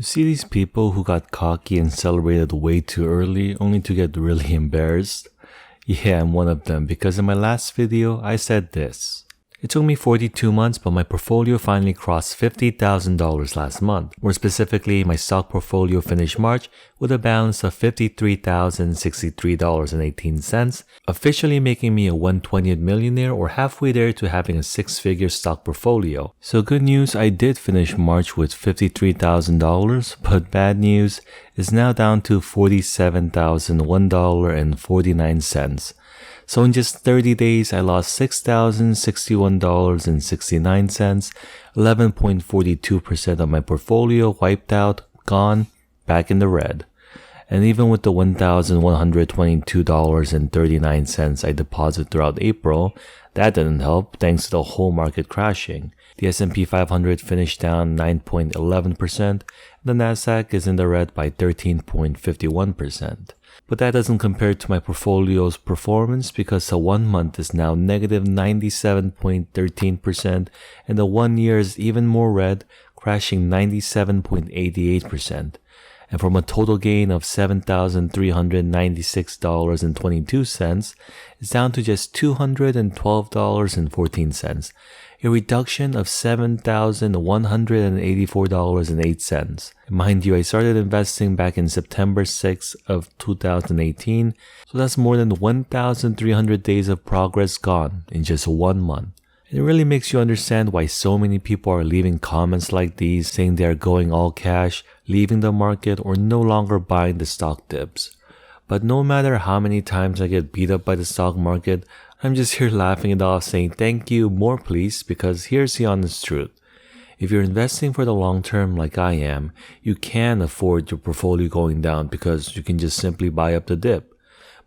You see these people who got cocky and celebrated way too early only to get really embarrassed? Yeah, I'm one of them because in my last video, I said this. It took me 42 months, but my portfolio finally crossed $50,000 last month. More specifically, my stock portfolio finished March with a balance of $53,063.18, officially making me a 120th millionaire or halfway there to having a six-figure stock portfolio. So good news, I did finish March with $53,000, but bad news is now down to $47,001.49. So in just 30 days, I lost $6,061.69, 11.42% of my portfolio wiped out, gone, back in the red. And even with the $1,122.39 I deposited throughout April, that didn't help thanks to the whole market crashing. The S&P 500 finished down 9.11%, and the Nasdaq is in the red by 13.51%. But that doesn't compare to my portfolio's performance because the 1 month is now negative 97.13% and the 1 year is even more red, crashing 97.88%. And from a total gain of $7,396.22, it's down to just $212.14, a reduction of $7,184.08. Mind you, I started investing back in September 6th of 2018, so that's more than 1,300 days of progress gone in just 1 month. It really makes you understand why so many people are leaving comments like these saying they are going all cash, leaving the market, or no longer buying the stock dips. But no matter how many times I get beat up by the stock market, I'm just here laughing it off saying thank you, more please, because here's the honest truth. If you're investing for the long term like I am, you can afford your portfolio going down because you can just simply buy up the dip.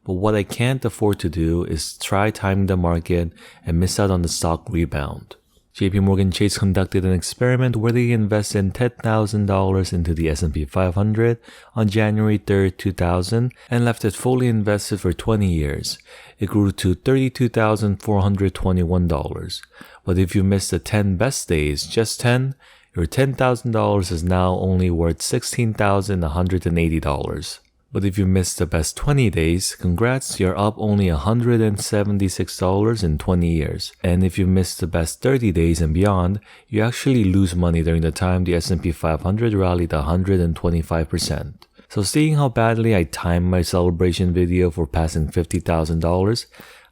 But what I can't afford to do is try timing the market and miss out on the stock rebound. JP Morgan Chase conducted an experiment where they invested $10,000 into the S&P 500 on January 3rd, 2000 and left it fully invested for 20 years. It grew to $32,421. But if you missed the 10 best days, just 10, your $10,000 is now only worth $16,180. But if you missed the best 20 days, congrats, you're up only $176 in 20 years. And if you missed the best 30 days and beyond, you actually lose money during the time the S&P 500 rallied 125%. So seeing how badly I timed my celebration video for passing $50,000,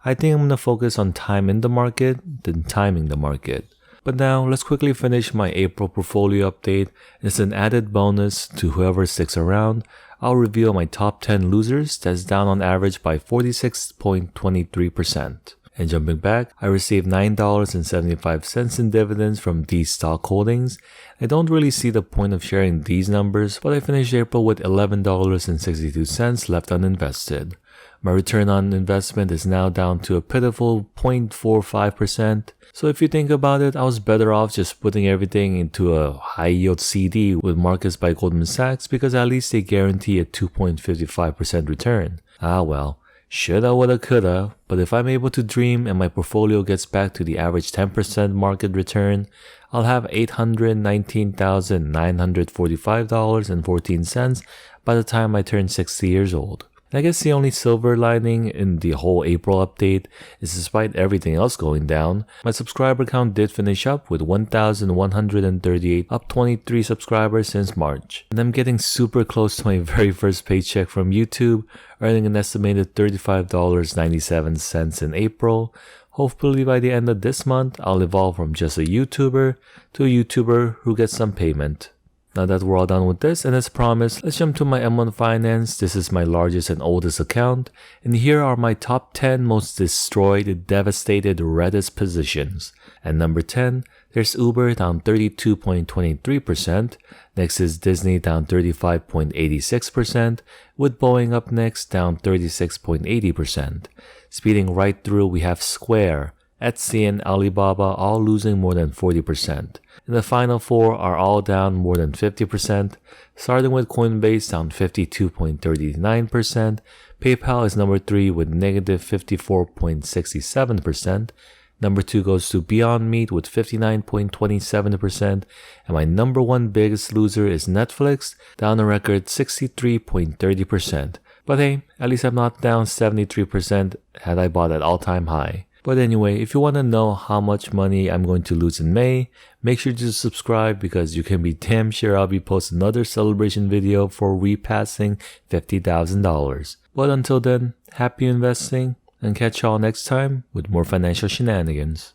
I think I'm going to focus on time in the market than timing the market. But now, let's quickly finish my April portfolio update. As an added bonus to whoever sticks around, I'll reveal my top 10 losers that's down on average by 46.23%. And jumping back, I received $9.75 in dividends from these stock holdings. I don't really see the point of sharing these numbers, but I finished April with $11.62 left uninvested. My return on investment is now down to a pitiful 0.45%. So if you think about it, I was better off just putting everything into a high-yield CD with Markets by Goldman Sachs because at least they guarantee a 2.55% return. Ah well, shoulda, woulda, coulda, but if I'm able to dream and my portfolio gets back to the average 10% market return, I'll have $819,945.14 by the time I turn 60 years old. I guess the only silver lining in the whole April update is despite everything else going down, my subscriber count did finish up with 1,138, up 23 subscribers since March. And I'm getting super close to my very first paycheck from YouTube, earning an estimated $35.97 in April. Hopefully by the end of this month, I'll evolve from just a YouTuber to a YouTuber who gets some payment. Now that we're all done with this, and as promised, let's jump to my M1 Finance. This is my largest and oldest account, and here are my top 10 most destroyed, devastated, reddest positions. At number 10, there's Uber down 32.23%, next is Disney down 35.86%, with Boeing up next down 36.80%. Speeding right through, we have Square, Etsy, and Alibaba all losing more than 40%. And the final four are all down more than 50%, starting with Coinbase down 52.39%, PayPal is number 3 with negative 54.67%, Number 2 goes to Beyond Meat with 59.27%. And my number 1 biggest loser is Netflix, down a record 63.30%. But hey, at least I'm not down 73% had I bought at all-time high. But anyway, if you want to know how much money I'm going to lose in May, make sure to subscribe because you can be damn sure I'll be posting another celebration video for repassing $50,000. But until then, happy investing and catch y'all next time with more financial shenanigans.